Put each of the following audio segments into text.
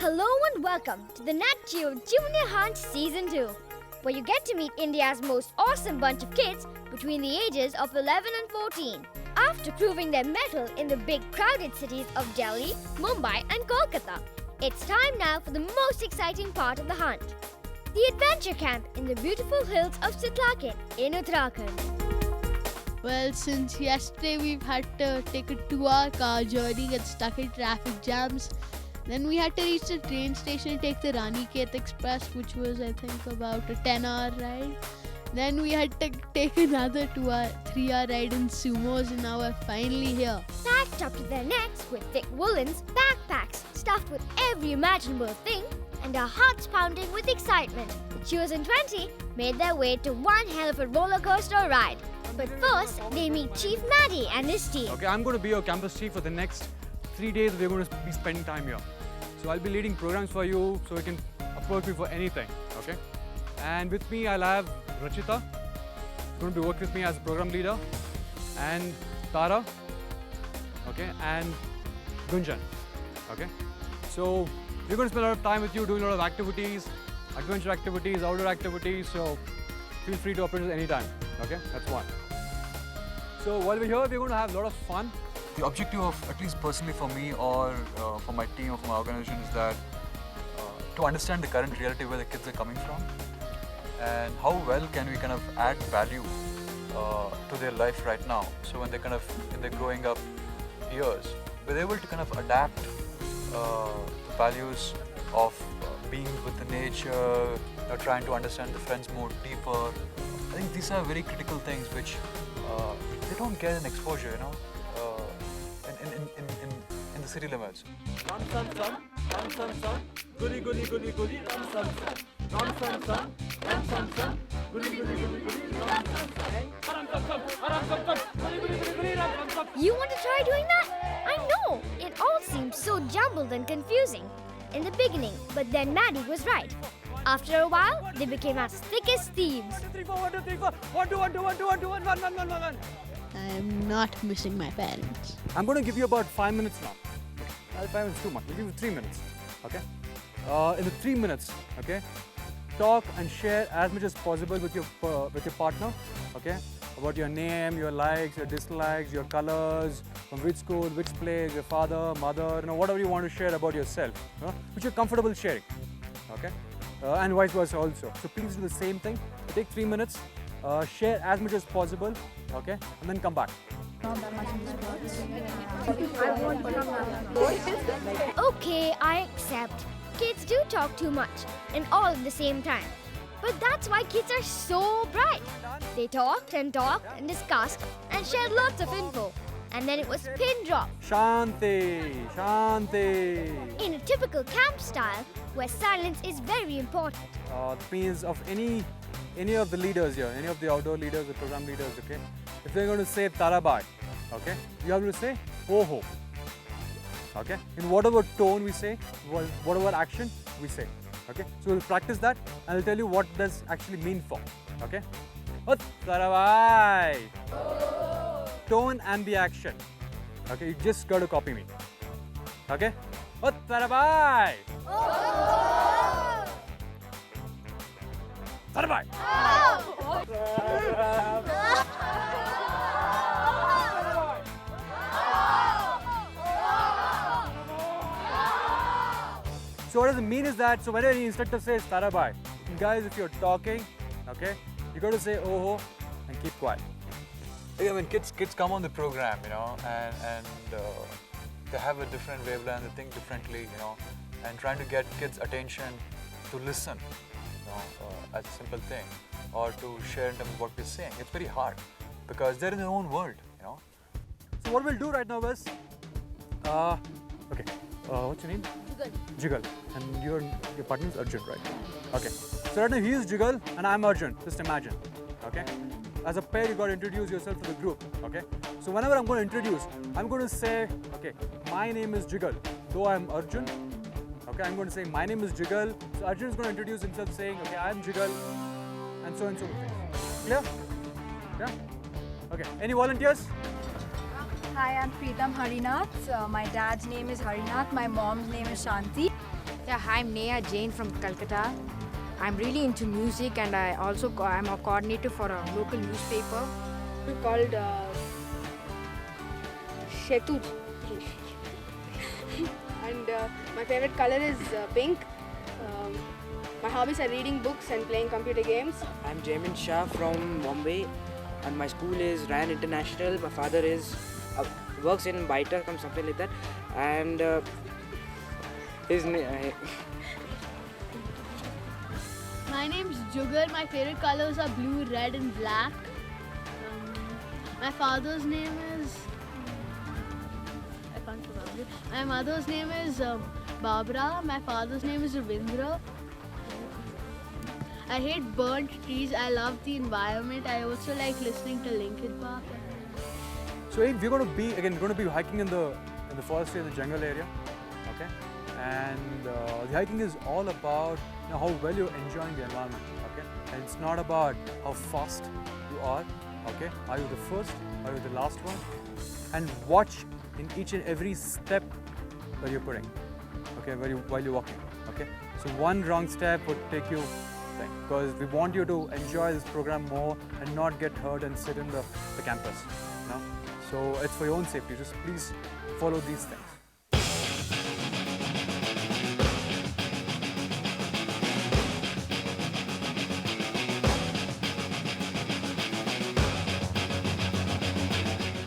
Hello and welcome to the Nat Geo Junior Hunt Season 2, where you get to meet India's most awesome bunch of kids between the ages of 11 and 14. After proving their mettle in the big crowded cities of Delhi, Mumbai and Kolkata, it's time now for the most exciting part of the hunt, the adventure camp in the beautiful hills of Sitlakin in Uttarakhand. Well, since yesterday we've had to take a 2-hour car journey, get stuck in traffic jams. Then we had to reach the train station, take the Ranikhet Express, which was I think about a 10-hour ride. Then we had to take another 3-hour ride in sumos, and now we're finally here. Packed up to their necks with thick woolens, backpacks stuffed with every imaginable thing, and our hearts pounding with excitement, the Chosen 20 made their way to one hell of a roller coaster ride. But first, they meet Chief Maddie and his team. Okay, I'm going to be your campus chief for the next 3 days. We're going to be spending time here. So I'll be leading programs for you, so you can approach me for anything. Okay. And with me, I'll have Rachita, going to be working with me as a program leader, and Tara. Okay, and Gunjan. Okay. So we're going to spend a lot of time with you, doing a lot of activities, adventure activities, outdoor activities. So feel free to approach us anytime. Okay, that's one. So while we're here, we're going to have a lot of fun. The objective of, at least personally for me or for my team or for my organization, is that to understand the current reality where the kids are coming from and how well can we kind of add value to their life right now. So when they're kind of in their growing up years, we're able to kind of adapt the values of being with the nature, trying to understand the friends more deeper. I think these are very critical things which they don't get an exposure, in the city limits. Ram sam sam, ram sam sam, guli guli guli guli, ram sam sam, ram sam sam, ram sam sam, guli guli guli guli, ram sam sam, ram sam sam, ram sam sam, guli guli guli guli, ram sam sam. You want to try doing that? I know! It all seemed so jumbled and confusing in the beginning, but then Maddie was right. After a while, they became as thick as thieves. 1 2 3 4, 1 2 3 4, 1 2 1 2 1 2 1 2 1 1 1 1 1. I'm not missing my parents. I'm going to give you about 5 minutes now. 5 minutes is too much. We'll give you 3 minutes. Okay. In the 3 minutes, okay, talk and share as much as possible with your partner. Okay. About your name, your likes, your dislikes, your colors, from which school, which place, your father, mother, whatever you want to share about yourself, which you're comfortable sharing. Okay. And vice versa also. So please do the same thing. Take 3 minutes. Share as much as possible. Okay. And then come back. Okay, I accept. Kids do talk too much, and all at the same time. But that's why kids are so bright. They talked and discussed and shared lots of info. And then it was pin drop. Shanti, Shanti. In a typical camp style, where silence is very important. It means of any of the leaders here, any of the outdoor leaders, the program leaders, okay? If they're going to say Tarabai, okay? You have to say Oho. Okay? In whatever tone we say, whatever action we say. Okay? So we'll practice that and I'll tell you what does actually mean for. Okay? Tarabai. Tone and the action. Okay? You just got to copy me. Okay? Tarabai. Tarabai. So what does it mean is that, so whenever the instructor says Tarabai, guys, if you're talking, okay, you got to say Oho and keep quiet. I mean, kids come on the program, and they have a different wavelength, they think differently, and trying to get kids' attention to listen, as a simple thing, or to share in terms of what we're saying. It's very hard because they're in their own world, So what we'll do right now is, okay, what's your name? Jugal. And your partner is Arjun, right? Okay. So right now he is Jugal and I'm Arjun. Just imagine. Okay. As a pair, you got to introduce yourself to the group. Okay. So whenever I'm going to introduce, I'm going to say, okay, my name is Jugal. Though I'm Arjun. Okay. I'm going to say my name is Jugal. So Arjun is going to introduce himself saying, okay, I'm Jugal, and so forth. Clear? Yeah. Okay. Any volunteers? Hi, I'm Preetam Harinath. My dad's name is Harinath. My mom's name is Shanti. Yeah, Yeah, hi, I'm Neha Jain from Calcutta. I'm really into music and I'm a coordinator for a local newspaper called Shetut. And my favorite color is pink. My hobbies are reading books and playing computer games. I'm Jaimin Shah from Bombay, and my school is Ryan International. My father is works in Baita or something like that, and My name's Jugal. My favorite colors are blue, red, and black. My father's name is. I can't remember. My mother's name is Barbara. My father's name is Ravindra. I hate burnt trees. I love the environment. I also like listening to Linkin Park. So we're going to be hiking in the forest area, the jungle area, okay? And the hiking is all about how well you're enjoying the environment, okay? And it's not about how fast you are, okay? Are you the first? Are you the last one? And watch in each and every step that you're putting, okay? While you're walking, okay? So one wrong step would take you, because we want you to enjoy this program more and not get hurt and sit in the campus, you know? So it's for your own safety. Just please follow these things.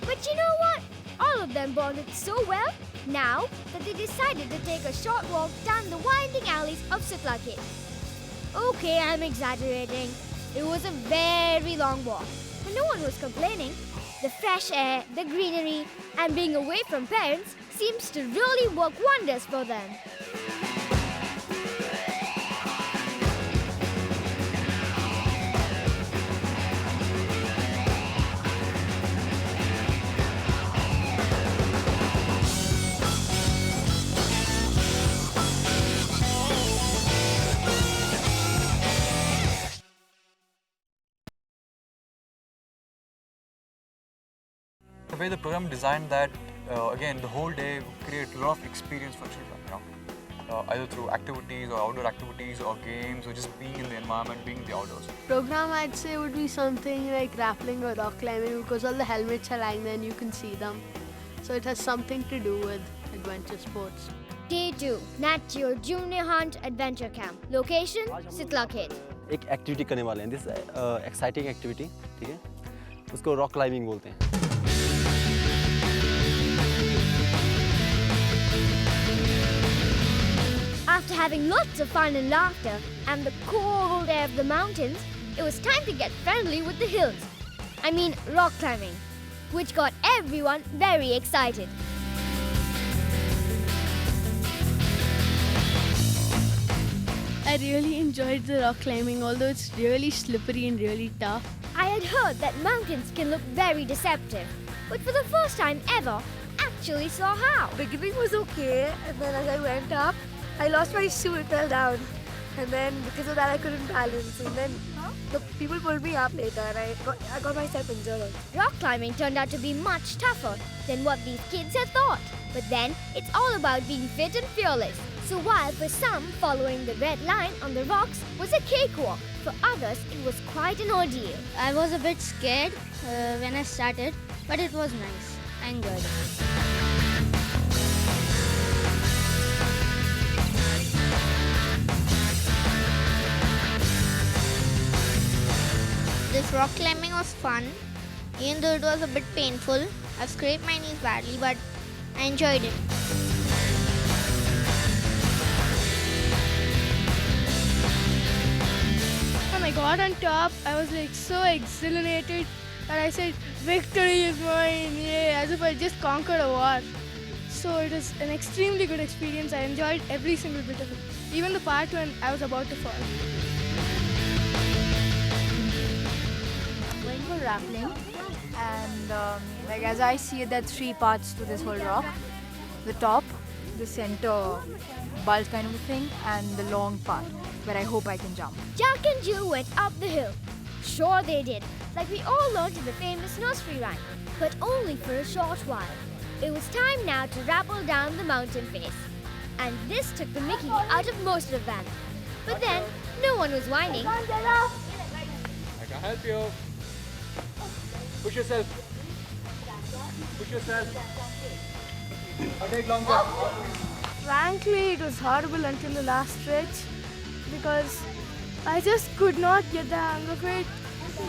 But you know what? All of them bonded so well now that they decided to take a short walk down the winding alleys of Sitlakit. Okay, I'm exaggerating. It was a very long walk, but no one was complaining. The fresh air, the greenery, and being away from parents seems to really work wonders for them. The way the program is designed that, again, the whole day create a lot of experience for children, you know, either through activities or outdoor activities or games or just being in the environment, being in the outdoors. Program I'd say would be something like rappelling or rock climbing because all the helmets are lying there and you can see them. So it has something to do with adventure sports. Day 2, Nat Geo Junior Hunt Adventure Camp. Location, Sitlakit. एक activity करने वाले हैं, this exciting activity, ठीक है, उसको rock climbing बोलते हैं. After having lots of fun and laughter and the cold air of the mountains, it was time to get friendly with the hills. I mean rock climbing, which got everyone very excited. I really enjoyed the rock climbing, although it's really slippery and really tough. I had heard that mountains can look very deceptive, but for the first time ever, actually saw how. Beginning was okay, and then as I went up, I lost my shoe, it fell down. And then because of that, I couldn't balance. And then the people pulled me up later, and I got myself injured. Rock climbing turned out to be much tougher than what these kids had thought. But then, it's all about being fit and fearless. So while for some, following the red line on the rocks was a cakewalk, for others, it was quite an ordeal. I was a bit scared when I started, but it was nice. I enjoyed it. This rock climbing was fun, even though it was a bit painful. I scraped my knees badly, but I enjoyed it. When I got on top, I was like so exhilarated, and I said, "Victory is mine!" Yay! As if I just conquered a war. So it was an extremely good experience. I enjoyed every single bit of it, even the part when I was about to fall. Going for rappelling, and like as I see it, there are 3 parts to this whole rock: the top, the center bulge kind of a thing, and the long part where I hope I can jump. Jack and Jill went up the hill. Sure they did, like we all learned in the famous nursery rhyme, but only for a short while. It was time now to rappel down the mountain face. and this took the mickey out of most of them. But then, no one was whining. I can help you. Push yourself. Push yourself. I'll take longer. Frankly, it was horrible until the last stretch because I just could not get the hang of it.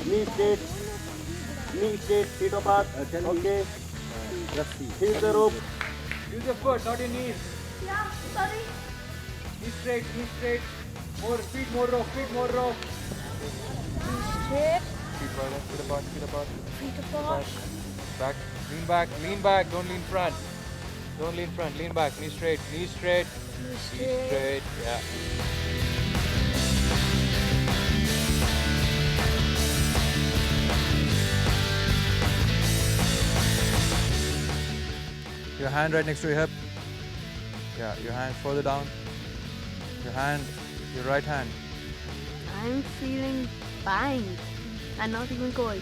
Knee straight, feet apart. Okay. Here's the rope. Use your foot, not your knees. Yeah, sorry. Knee straight, knee straight. More feet, more rope, feet, more rope. Straight, Feet apart, feet apart, feet apart. feet apart. Back, lean back, don't lean front. Don't lean front, lean back, knee straight, knee straight. Knee straight, yeah. Your hand right next to your hip. Yeah, your hand further down. Your right hand. I'm feeling fine and not even cold.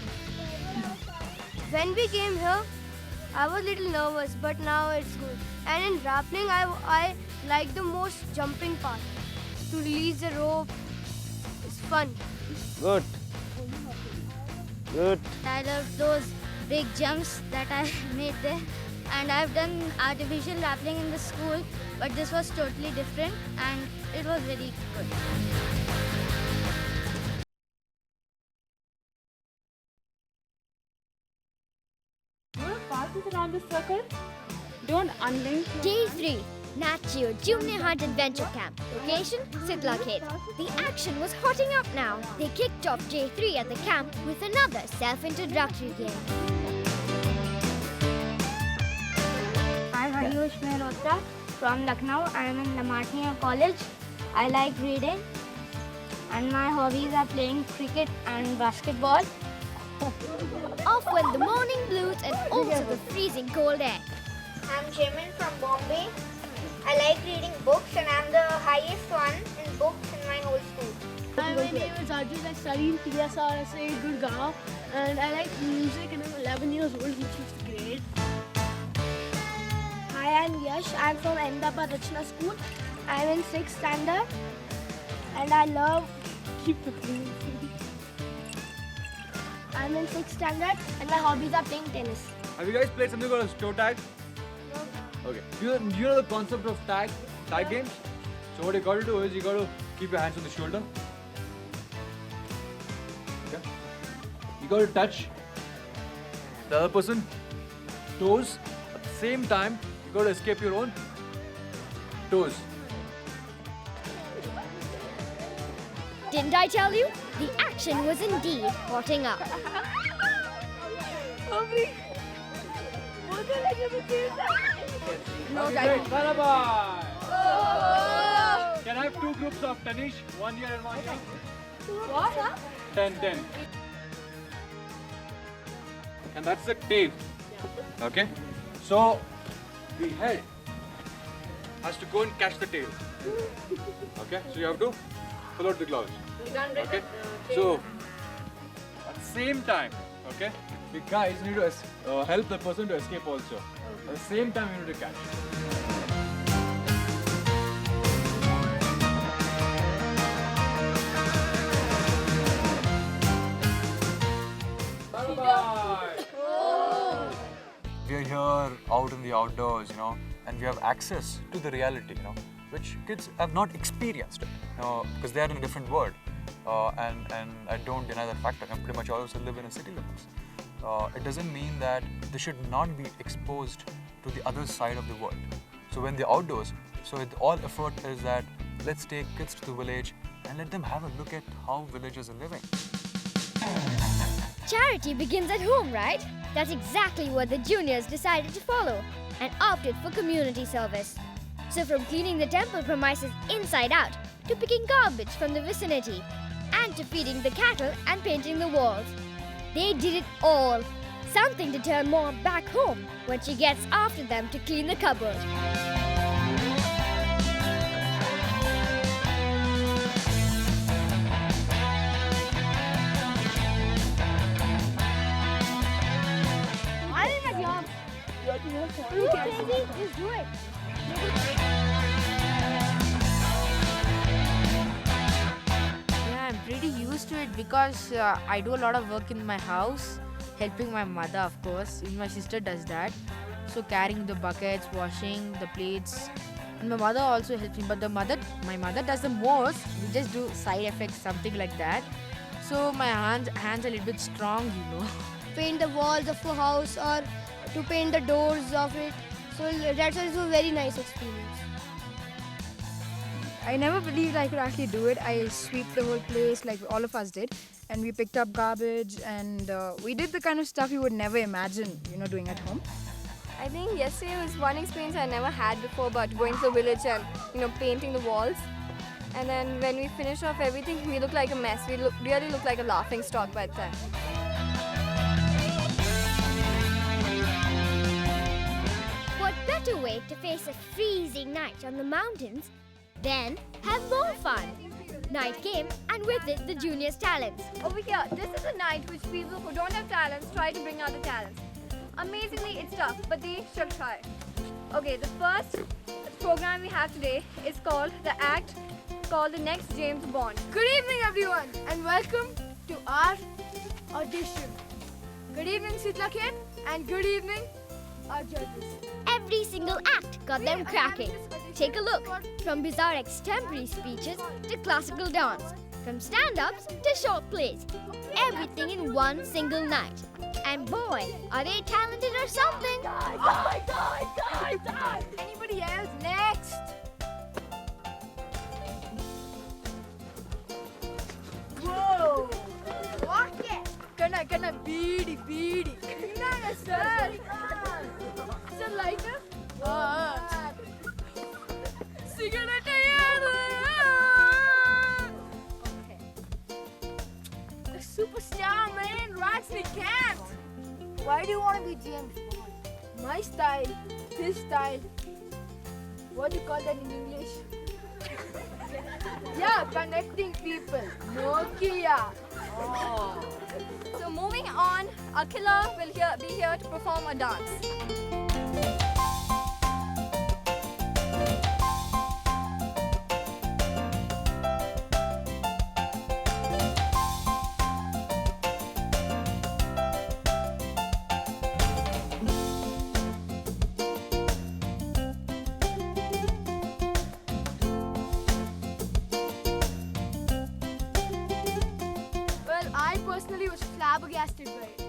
When we came here, I was a little nervous, but now it's good. And in rappelling, I like the most jumping part. To release the rope, it's fun. Good. Good. I love those big jumps that I made there. And I've done artificial rappelling in the school, but this was totally different and it was very good. Passes around the circle. Don't unlink. Day 3, Nat Geo Junior Hunt Adventure Camp. Location, Sitla Khed. The action was hotting up now. They kicked off day 3 at the camp with another self-introductory game. I'm Ayush Mehrotra from Lucknow. I'm in Lamartine College. I like reading and my hobbies are playing cricket and basketball. Off went the morning blues and also the freezing cold air. I'm Jamin from Bombay. I like reading books and I'm the highest one in books in my whole school. Hi, my name is Arjun. I study in TSRSA Gurgaon and I like music and I'm 11 years old, which is great. Hi, I'm Yash. I'm from Ahmedabad Rachna School. I'm in 6th standard and I love I'm in 6th standard and my hobbies are playing tennis. Have you guys played something called toe tag? No. Okay. Do you know the concept of tag games? So what you got to do is you got to keep your hands on the shoulder. Okay. You got to touch the other person toes at the same time. You got to escape your own toes. Didn't I tell you? The action was indeed hotting up. No, Bye. Can I have 2 groups of Tanish? 1 year and 1 year? What? 10. And that's the tail. Okay? So, the head has to go and catch the tail. Okay? So, you have to pull out the gloves. Okay? So, at the same time, okay, the guys need to help the person to escape also. At the same time, you need to catch. We are here out in the outdoors, and we have access to the reality, which kids have not experienced, because they are in a different world. And I don't deny that factor. I pretty much also live in a city limits. It doesn't mean that they should not be exposed to the other side of the world. So when they're outdoors, all effort is that let's take kids to the village and let them have a look at how villagers are living. Charity begins at home, right? That's exactly what the juniors decided to follow and opted for community service. So from cleaning the temple premises inside out to picking garbage from the vicinity and to feeding the cattle and painting the walls. They did it all. Something to tell Mom back home when she gets after them to clean the cupboard. I did my job. Are you crazy? Just do it. pretty used to it because I do a lot of work in my house, helping my mother, of course. Even my sister does that. So carrying the buckets, washing the plates, and my mother also helps me. But my mother does the most. We just do side effects, something like that. So my hands are a little bit strong, Paint the walls of a house or to paint the doors of it. So that's also a very nice experience. I never believed I could actually do it. I sweep the whole place like all of us did, and we picked up garbage, and we did the kind of stuff you would never imagine, doing at home. I think yesterday was one experience I never had before, but going to the village and painting the walls. And then when we finished off everything, we looked like a mess. We really looked like a laughing stock by the time. What better way to face a freezing night on the mountains than have more fun? Night came, and with it the juniors' talents. Over here, this is a night which people who don't have talents try to bring out the talents. Amazingly, it's tough, but they should try. Okay, the first program we have today is called The Act, called The Next James Bond. Good evening, everyone, and welcome to our audition. Good evening, Sitla Kid, and good evening, our judges. Every single act got them cracking. Take a look. From bizarre extemporary speeches to classical dance, from stand-ups to short plays. Everything in one single night. And boy, are they talented or something! Anybody else? Next! Whoa! What? Kana beady. Kinanga, sir! Sir, lighter? Cigarette Okay. The superstar, man, rocks the cat! Why do you want to be James Bond? My style, his style. What do you call that in English? Yeah, connecting people. Nokia. Oh. So moving on, Akhila will be here to perform a dance. I personally was flabbergasted by it.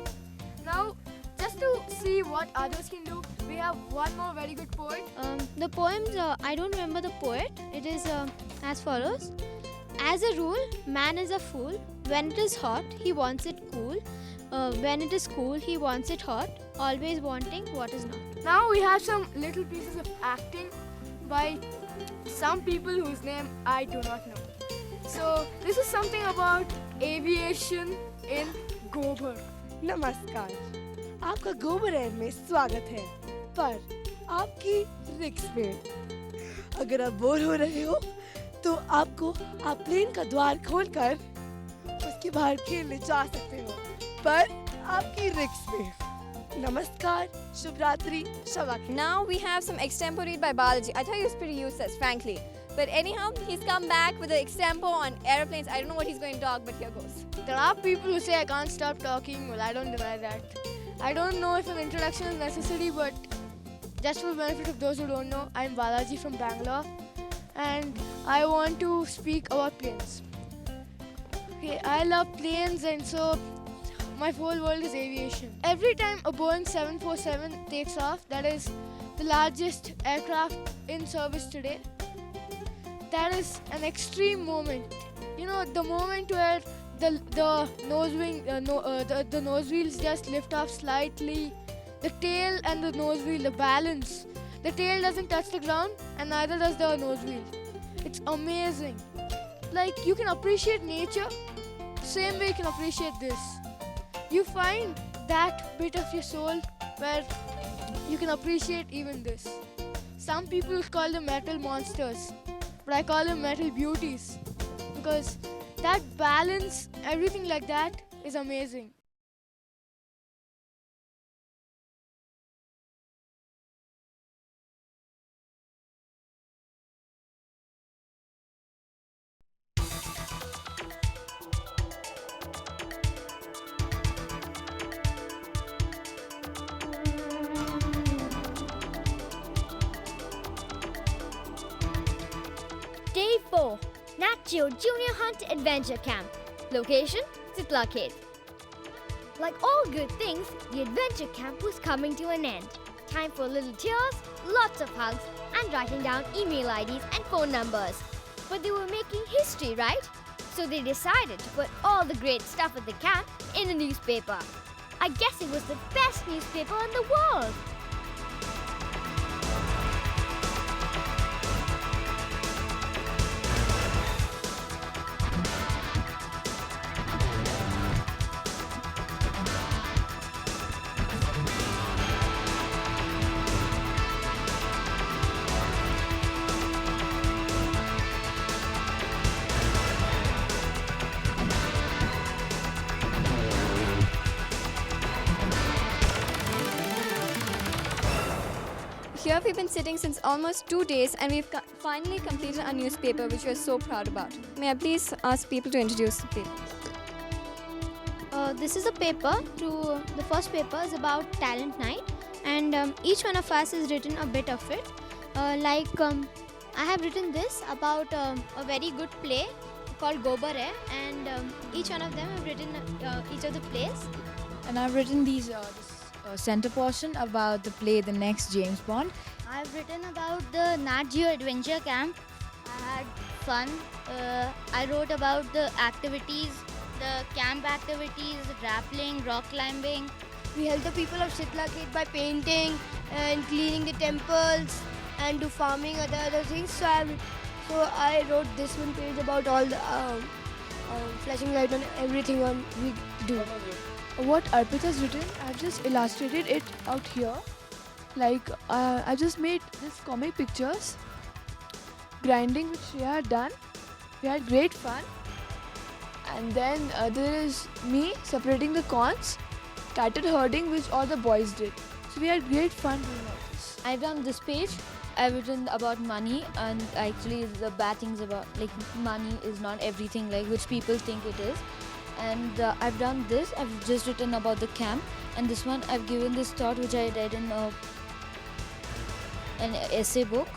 Now, just to see what others can do, we have one more very good poet. The poems, I don't remember the poet. It is as follows. As a rule, man is a fool. When it is hot, he wants it cool. When it is cool, he wants it hot. Always wanting what is not. Now we have some little pieces of acting by some people whose name I do not know. So this is something about aviation in गोबर. नमस्कार, आपका गोबर air में स्वागत है, पर आपकी रिक्स में। अगर आप बोर हो रहे हो, तो आप प्लेन का द्वार खोलकर उसके बाहर खेलने जा सकते हो, पर आपकी रिक्स में। नमस्कार, शुभ रात्रि, शवा खैर। Now we have some extempore by Balaji. I thought he was pretty useless, frankly. But anyhow, he's come back with an extempo on aeroplanes. I don't know what he's going to talk, but here goes. There are people who say I can't stop talking. Well, I don't deny that. I don't know if an introduction is necessary, but just for the benefit of those who don't know, I'm Balaji from Bangalore, and I want to speak about planes. Okay, I love planes, and so my whole world is aviation. Every time a Boeing 747 takes off, that is the largest aircraft in service today, that is an extreme moment. You know, the moment where the nose wheels just lift off slightly, the tail and the nose wheel, the balance. The tail doesn't touch the ground, and neither does the nose wheel. It's amazing. Like, you can appreciate nature, same way you can appreciate this. You find that bit of your soul where you can appreciate even this. Some people call them metal monsters, but I call them metal beauties, because that balance, everything like that is amazing. Geo Junior Hunt Adventure Camp. Location, Sitlakhet. Like all good things, the adventure camp was coming to an end. Time for little tears, lots of hugs, and writing down email IDs and phone numbers. But they were making history, right? So they decided to put all the great stuff at the camp in a newspaper. I guess it was the best newspaper in the world. Here we've been sitting since almost 2 days and we've finally completed our newspaper, which we're so proud about. May I please ask people to introduce the paper? This is a paper. The first paper is about talent night, and each one of us has written a bit of it. I have written this about a very good play called Gobar Hai, and each one of them have written each of the plays. And I've written this center portion about the play The Next James Bond. I've written about the Nat Geo Adventure Camp. I had fun. I wrote about the activities, the camp activities, rappelling, rock climbing. We help the people of Sitlakhet by painting and cleaning the temples and do farming and other things. So I wrote this one page about all the flashing light on everything we do. What Arpita's written, I've just illustrated it out here. I just made this comic pictures, grinding which we had done. We had great fun. And then there is me separating the corns, cattle herding which all the boys did. So we had great fun doing all this. I've done this page. I've written about money, and actually the bad things about money is not everything which people think it is. And I've done this. I've just written about the camp, and this one I've given this thought which I read in an essay book.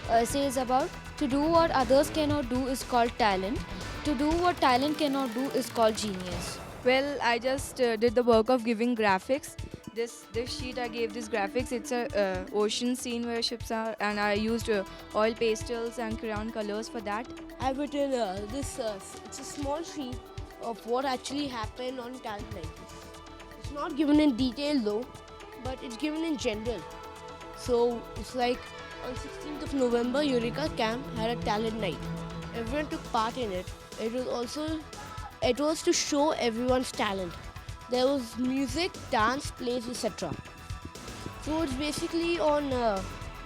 Essay is about to do what others cannot do is called talent. To do what talent cannot do is called genius. Well, I just did the work of giving graphics. This sheet I gave this graphics. It's a ocean scene where ships are, and I used oil pastels and crayon colors for that. I've written this. It's a small sheet of what actually happened on talent night. It's not given in detail though, but it's given in general. So it's like on 16th of November, Eureka Camp had a talent night. Everyone took part in it. It was to show everyone's talent. There was music, dance, plays, etc. So it's basically on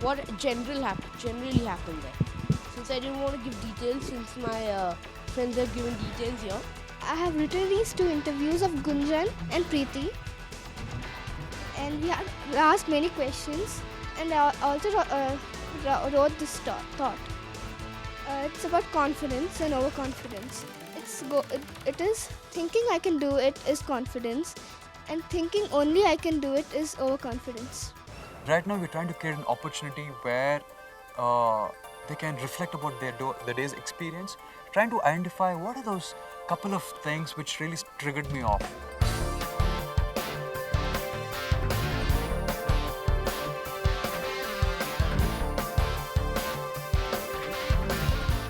what generally happened there. Since I didn't want to give details, since my friends have given details here. I have written these 2 interviews of Gunjan and Preeti, and we have asked many questions, and I also wrote this thought. It's about confidence and overconfidence. It is thinking I can do it is confidence, and thinking only I can do it is overconfidence. Right now we're trying to create an opportunity where they can reflect about their day's experience, trying to identify what are those couple of things which really triggered me off.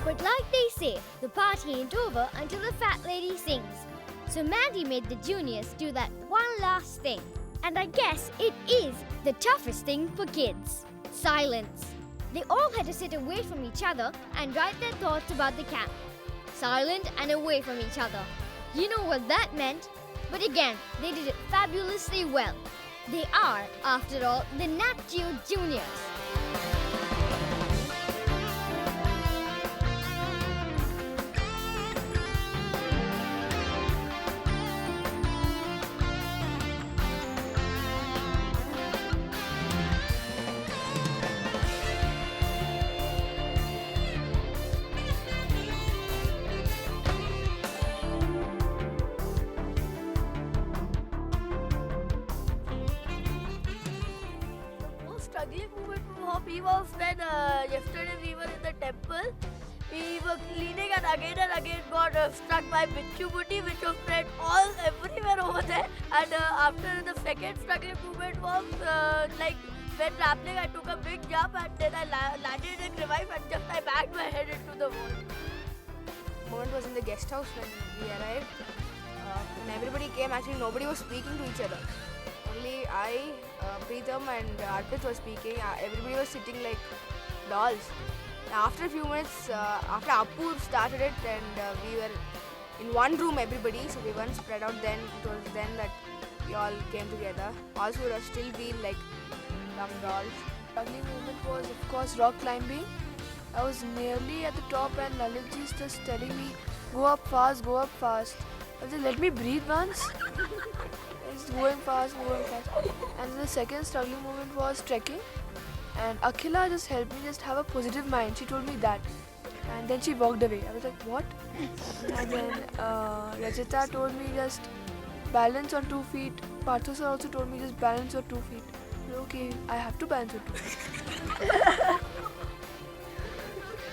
But like they say, the party ain't over until the fat lady sings. So Mandy made the juniors do that one last thing. And I guess it is the toughest thing for kids. Silence. They all had to sit away from each other and write their thoughts about the camp. Silent and away from each other. You know what that meant? But again, they did it fabulously well. They are, after all, the Nat Geo Juniors. Struggling moment for me was when yesterday we were in the temple We were cleaning and again got struck by Bichu Booty, which was spread everywhere over there. And after the second struggling movement was like when rappelling, I took a big jump and then I landed in a revive and just I banged my head into the wall. Moment was in the guest house when we arrived. When everybody came, actually nobody was speaking to each other. Only I, Preetham and Arpit were speaking. Everybody was sitting like dolls. After a few minutes, after Appu started it and we were in one room everybody, so we weren't spread out then. It was then that we all came together. Also would have still been like dumb dolls. The ugly moment was of course rock climbing. I was nearly at the top and Lalitji is just telling me, go up fast, go up fast. I said, let me breathe once. It's going fast, going fast. And the second struggling moment was trekking. And Akhila just helped me just have a positive mind. She told me that. And then she walked away. I was like, what? And then Rachita told me just balance on 2 feet. Partho sir also told me just balance on 2 feet. Okay, I have to balance on 2 feet.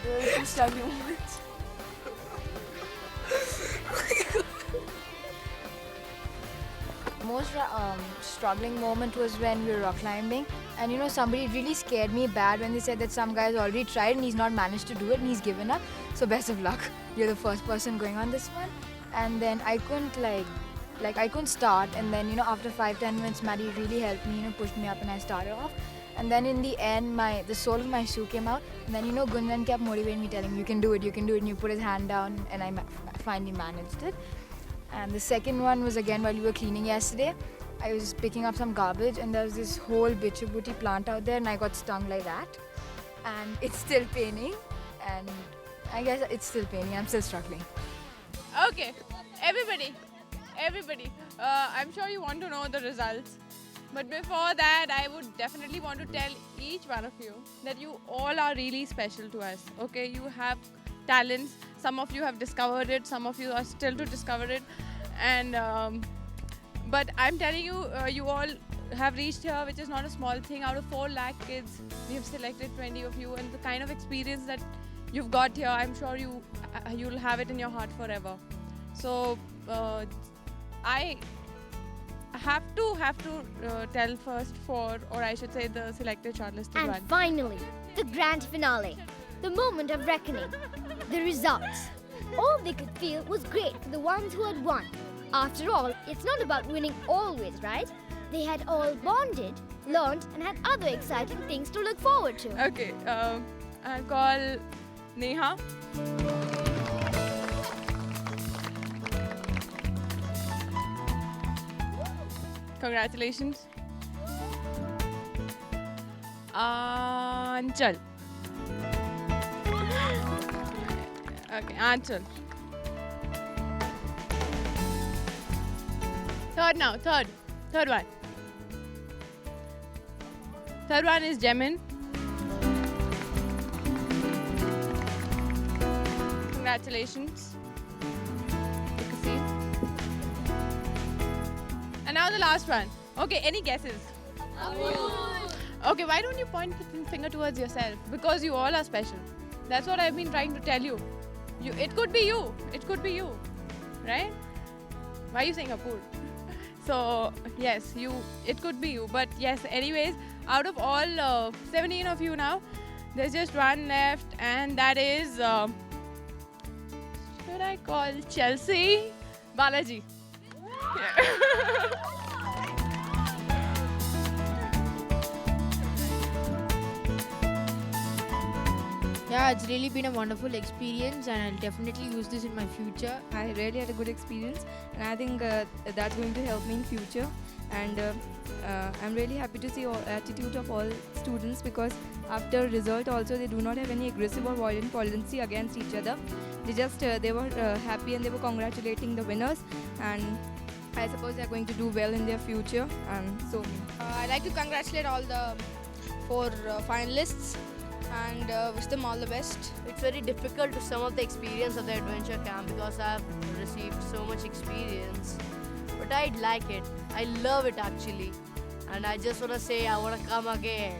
There were 2 struggling moments. Most struggling moment was when we were rock climbing, and you know, somebody really scared me bad when they said that some guy's already tried and he's not managed to do it and he's given up. So best of luck, you're the first person going on this one. And then I couldn't I couldn't start, and then you know, after 5-10 minutes Maddie really helped me, you know, pushed me up and I started off. And then in the end the sole of my shoe came out, and then you know, Gunjan kept motivating me, telling me, you can do it, and you put his hand down, and I finally managed it. And the second one was again while we were cleaning yesterday. I was picking up some garbage and there was this whole Bichu Booty plant out there and I got stung like that. And it's still paining, and I guess it's still paining. I'm still struggling. Okay, everybody, I'm sure you want to know the results. But before that, I would definitely want to tell each one of you that you all are really special to us. Okay, you have talents. Some of you have discovered it, some of you are still to discover it. And but I'm telling you, you all have reached here, which is not a small thing. Out of 4 lakh kids, we have selected 20 of you, and the kind of experience that you've got here, I'm sure you'll have it in your heart forever. So I have to tell first or I should say the selected shortlisted And one. finally, the grand finale, the moment of reckoning, the results. All they could feel was great for the ones who had won. After all, it's not about winning always, right? They had all bonded, learned, and had other exciting things to look forward to. Okay, I'll call Neha. Congratulations. Anchal. Okay, Anchal. Third one. Third one is Jemin. Congratulations. Take a seat. And now the last one. Okay, any guesses? Okay, why don't you point the finger towards yourself? Because you all are special. That's what I've been trying to tell you. It could be you. It could be you. Right? Why are you saying Apur? So, yes, it could be you. But yes, anyways, out of all 17 of you now, there's just one left, and that is, should I call Chelsea? Balaji. Yeah, it's really been a wonderful experience and I'll definitely use this in my future. I really had a good experience and I think that's going to help me in future. And I'm really happy to see all attitude of all students, because after result also they do not have any aggressive or violent policy against each other. They were happy and they were congratulating the winners, and I suppose they're going to do well in their future. And so I'd like to congratulate all the 4 finalists and wish them all the best. It's very difficult to sum up the experience of the adventure camp because I've received so much experience. But I like it. I love it actually. And I just want to say I want to come again.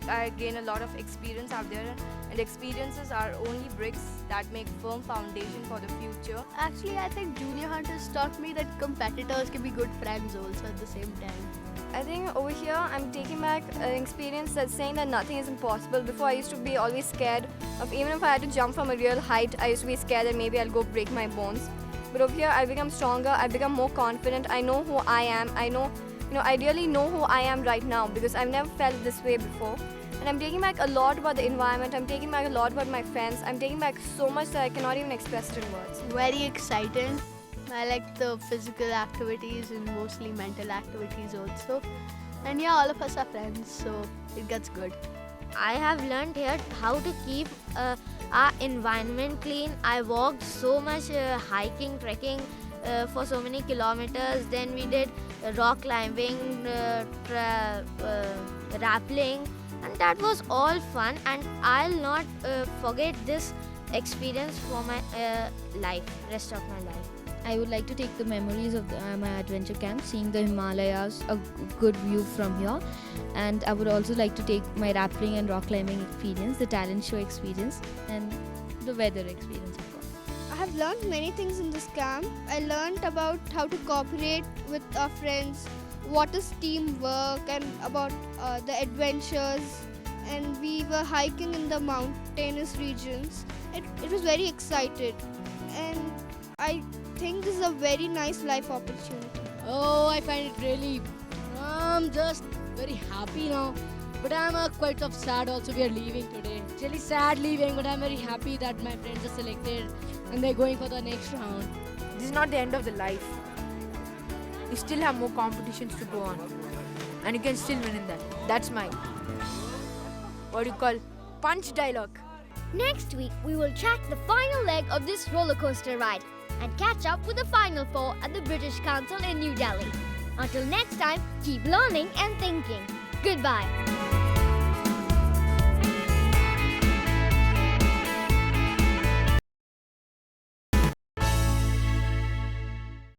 I gain a lot of experience out there, and experiences are only bricks that make firm foundation for the future. Actually, I think junior hunters taught me that competitors can be good friends also at the same time. I think over here I'm taking back an experience that's saying that nothing is impossible. Before I used to be always scared of, even if I had to jump from a real height, I used to be scared that maybe I'll go break my bones. But over here I become stronger, I become more confident, I know who I am, I really know who I am right now because I've never felt this way before. And I'm taking back a lot about the environment, I'm taking back a lot about my friends, I'm taking back so much that I cannot even express it in words. Very exciting. I like the physical activities and mostly mental activities also. And yeah, all of us are friends, so it gets good. I have learned here how to keep our environment clean. I walked so much hiking, trekking for so many kilometers. Then we did rock climbing, rappelling, and that was all fun. And I'll not forget this experience for my rest of my life. I would like to take the memories of my adventure camp, seeing the Himalayas, a good view from here. And I would also like to take my rappelling and rock climbing experience, the talent show experience, and the weather experience, of course. I have learned many things in this camp. I learned about how to cooperate with our friends, what is teamwork, and about the adventures. And we were hiking in the mountainous regions. It was very exciting. And I think this is a very nice life opportunity. Oh, I find it really. I'm just very happy now. But I'm quite sad also. We are leaving today. It's really sad leaving, but I'm very happy that my friends are selected and they're going for the next round. This is not the end of the life. You still have more competitions to go on. And you can still win in that. That's my, what do you call, punch dialogue. Next week, we will track the final leg of this roller coaster ride and catch up with the Final Four at the British Council in New Delhi. Until next time, keep learning and thinking. Goodbye.